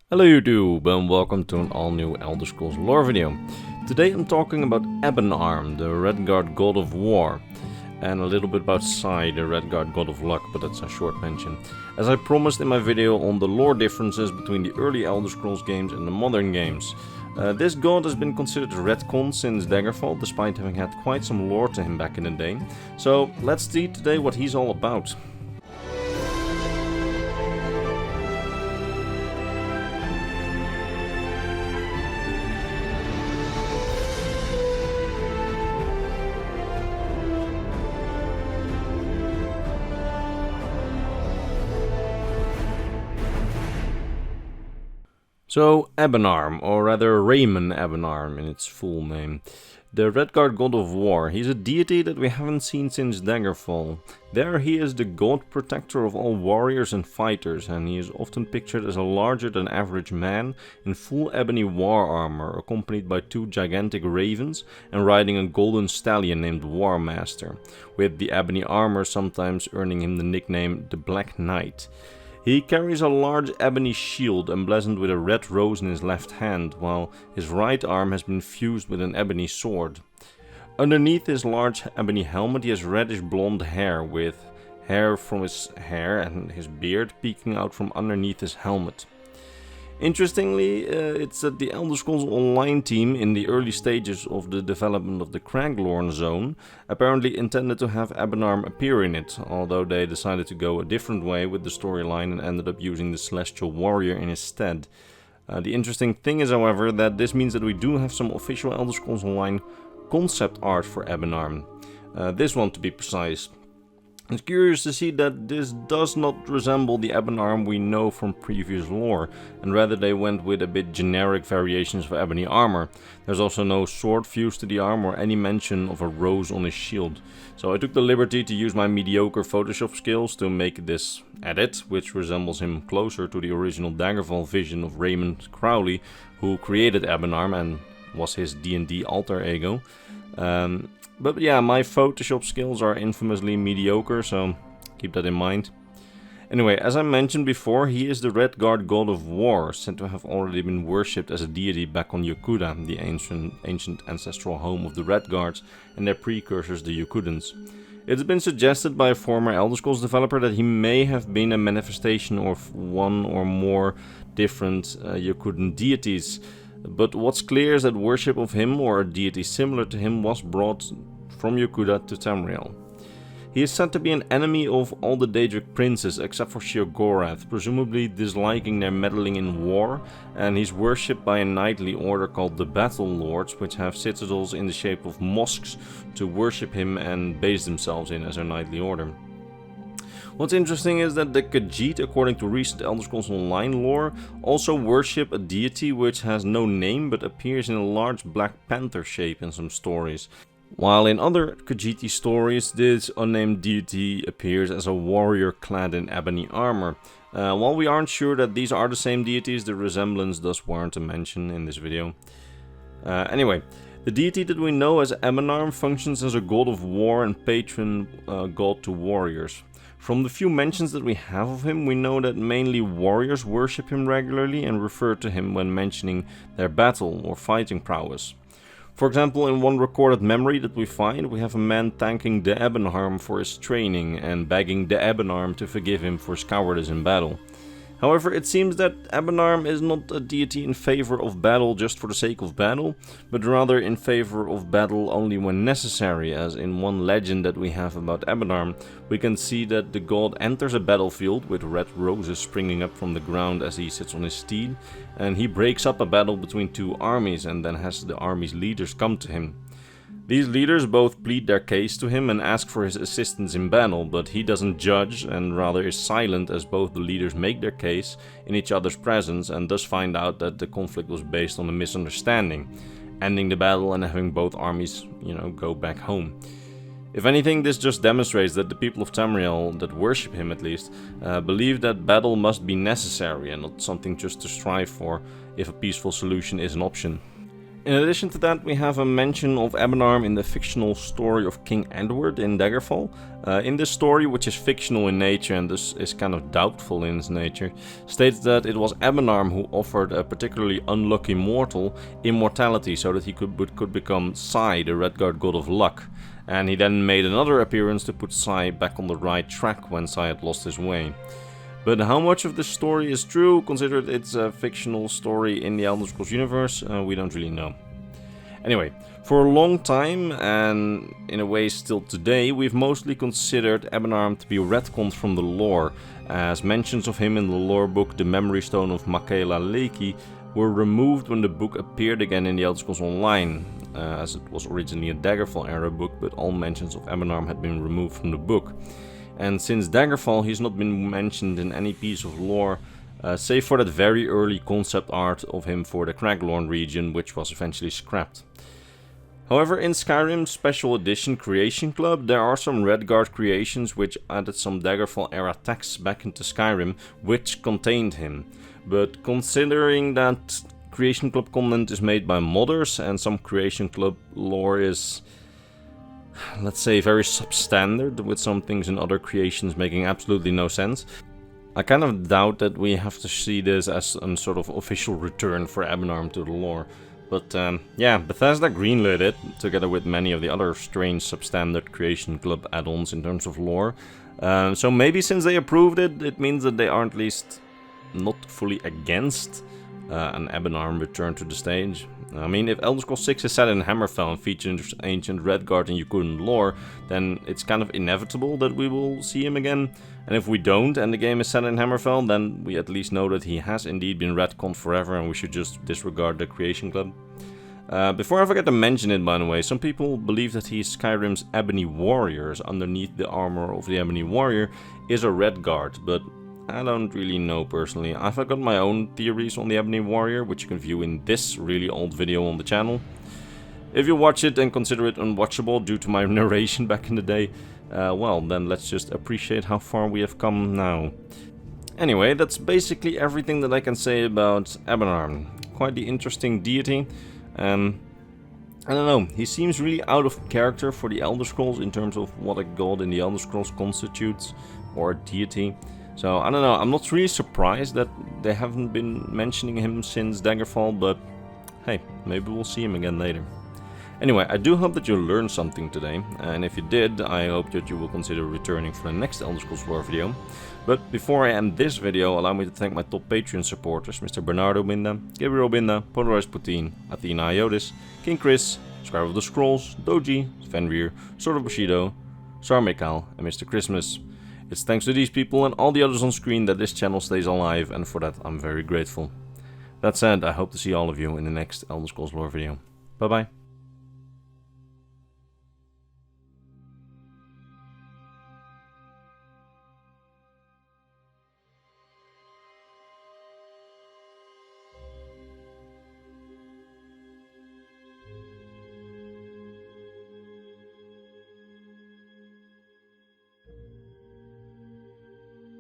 Hello YouTube and welcome to an all new Elder Scrolls lore video. Today I'm talking about Ebonarm, the Redguard god of war, and a little bit about Sai, the Redguard god of luck, but that's a short mention. As I promised in my video on the lore differences between the early Elder Scrolls games and the modern games. This god has been considered retcon since Daggerfall, despite having had quite some lore to him back in the day. So let's see today what he's all about. So, Ebonarm, or rather Raymond Ebonarm in its full name. The Redguard god of war. He's a deity that we haven't seen since Daggerfall. There he is the god protector of all warriors and fighters, and he is often pictured as a larger than average man in full ebony war armor, accompanied by two gigantic ravens and riding a golden stallion named War Master, with the ebony armor sometimes earning him the nickname the Black Knight. He carries a large ebony shield emblazoned with a red rose in his left hand, while his right arm has been fused with an ebony sword. Underneath his large ebony helmet he has reddish blonde hair, with hair from his hair and his beard peeking out from underneath his helmet. Interestingly, it's that the Elder Scrolls Online team, in the early stages of the development of the Craglorn zone, apparently intended to have Ebonarm appear in it, although they decided to go a different way with the storyline and ended up using the Celestial Warrior in his stead. The interesting thing is, however, that this means that we do have some official Elder Scrolls Online concept art for Ebonarm. This one, to be precise. It's curious to see that this does not resemble the Ebonarm we know from previous lore, and rather they went with a bit generic variations of ebony armor. There's also no sword fused to the arm or any mention of a rose on his shield. So I took the liberty to use my mediocre Photoshop skills to make this edit, which resembles him closer to the original Daggerfall vision of Raymond Crowley, who created Ebonarm and was his D&D alter ego. But yeah, my Photoshop skills are infamously mediocre, so keep that in mind. Anyway, as I mentioned before, he is the Redguard god of war, said to have already been worshipped as a deity back on Yokuda, the ancient ancestral home of the Redguards and their precursors, the Yokudans. It's been suggested by a former Elder Scrolls developer that he may have been a manifestation of one or more different Yokudan deities. But what's clear is that worship of him, or a deity similar to him, was brought from Yokuda to Tamriel. He is said to be an enemy of all the Daedric princes except for Sheogorath, presumably disliking their meddling in war, and he's worshipped by a knightly order called the Battle Lords, which have citadels in the shape of mosques to worship him and base themselves in as their knightly order. What's interesting is that the Khajiit, according to recent Elder Scrolls Online lore, also worship a deity which has no name but appears in a large black panther shape in some stories. While in other Khajiiti stories, this unnamed deity appears as a warrior clad in ebony armor. While we aren't sure that these are the same deities, the resemblance does warrant a mention in this video. Anyway, the deity that we know as Ebonarm functions as a god of war and patron god to warriors. From the few mentions that we have of him, we know that mainly warriors worship him regularly and refer to him when mentioning their battle or fighting prowess. For example, in one recorded memory that we find, we have a man thanking the Ebonarm for his training and begging the Ebonarm to forgive him for his cowardice in battle. However, it seems that Ebonarm is not a deity in favor of battle just for the sake of battle, but rather in favor of battle only when necessary, as in one legend that we have about Ebonarm, we can see that the god enters a battlefield with red roses springing up from the ground as he sits on his steed, and he breaks up a battle between two armies and then has the army's leaders come to him. These leaders both plead their case to him and ask for his assistance in battle, but he doesn't judge and rather is silent as both the leaders make their case in each other's presence and thus find out that the conflict was based on a misunderstanding, ending the battle and having both armies, go back home. If anything, this just demonstrates that the people of Tamriel, that worship him at least, believe that battle must be necessary and not something just to strive for if a peaceful solution is an option. In addition to that, we have a mention of Ebonarm in the fictional story of King Edward in Daggerfall. In this story, which is fictional in nature and thus is kind of doubtful in its nature, states that it was Ebonarm who offered a particularly unlucky mortal immortality so that he could become Sai, the Redguard god of luck. And he then made another appearance to put Sai back on the right track when Sai had lost his way. But how much of this story is true, considered it's a fictional story in the Elder Scrolls universe, we don't really know. Anyway, for a long time, and in a way still today, we've mostly considered Ebonarm to be retconned from the lore, as mentions of him in the lore book The Memory Stone of Michaela Leiki were removed when the book appeared again in the Elder Scrolls Online, as it was originally a Daggerfall era book, but all mentions of Ebonarm had been removed from the book. And since Daggerfall, he's not been mentioned in any piece of lore, save for that very early concept art of him for the Craglorn region, which was eventually scrapped. However, in Skyrim's Special Edition Creation Club, there are some Redguard creations which added some Daggerfall era texts back into Skyrim, which contained him. But considering that Creation Club content is made by modders and some Creation Club lore is, let's say, very substandard, with some things in other creations making absolutely no sense, I kind of doubt that we have to see this as a sort of official return for Ebonarm to the lore. But yeah, Bethesda greenlit it, together with many of the other strange substandard Creation Club add-ons in terms of lore. So maybe since they approved it, it means that they are at least not fully against an Ebonarm return to the stage. I mean, if Elder Scrolls 6 is set in Hammerfell and features ancient Redguard and Yukun lore, then it's kind of inevitable that we will see him again. And if we don't, and the game is set in Hammerfell, then we at least know that he has indeed been retconned forever and we should just disregard the Creation Club. Before I forget to mention it, by the way, some people believe that he's Skyrim's Ebony Warrior, underneath the armor of the Ebony Warrior is a Redguard, but I don't really know personally. I've got my own theories on the Ebony Warrior, which you can view in this really old video on the channel. If you watch it and consider it unwatchable due to my narration back in the day, well, then let's just appreciate how far we have come now. Anyway, that's basically everything that I can say about Ebonarm. Quite the interesting deity. I don't know, he seems really out of character for the Elder Scrolls in terms of what a god in the Elder Scrolls constitutes, or a deity. So, I don't know, I'm not really surprised that they haven't been mentioning him since Daggerfall, but hey, maybe we'll see him again later. Anyway, I do hope that you learned something today, and if you did, I hope that you will consider returning for the next Elder Scrolls lore video. But before I end this video, allow me to thank my top Patreon supporters, Mr. Bernardo Binda, Gabriel Binda, Polaris Putin, Athena Iotis, King Chris, Scribe of the Scrolls, Doji, Fenrir, Sword of Bushido, Sarmekal, and Mr. Christmas. It's thanks to these people and all the others on screen that this channel stays alive, and for that I'm very grateful. That said, I hope to see all of you in the next Elder Scrolls lore video. Bye bye.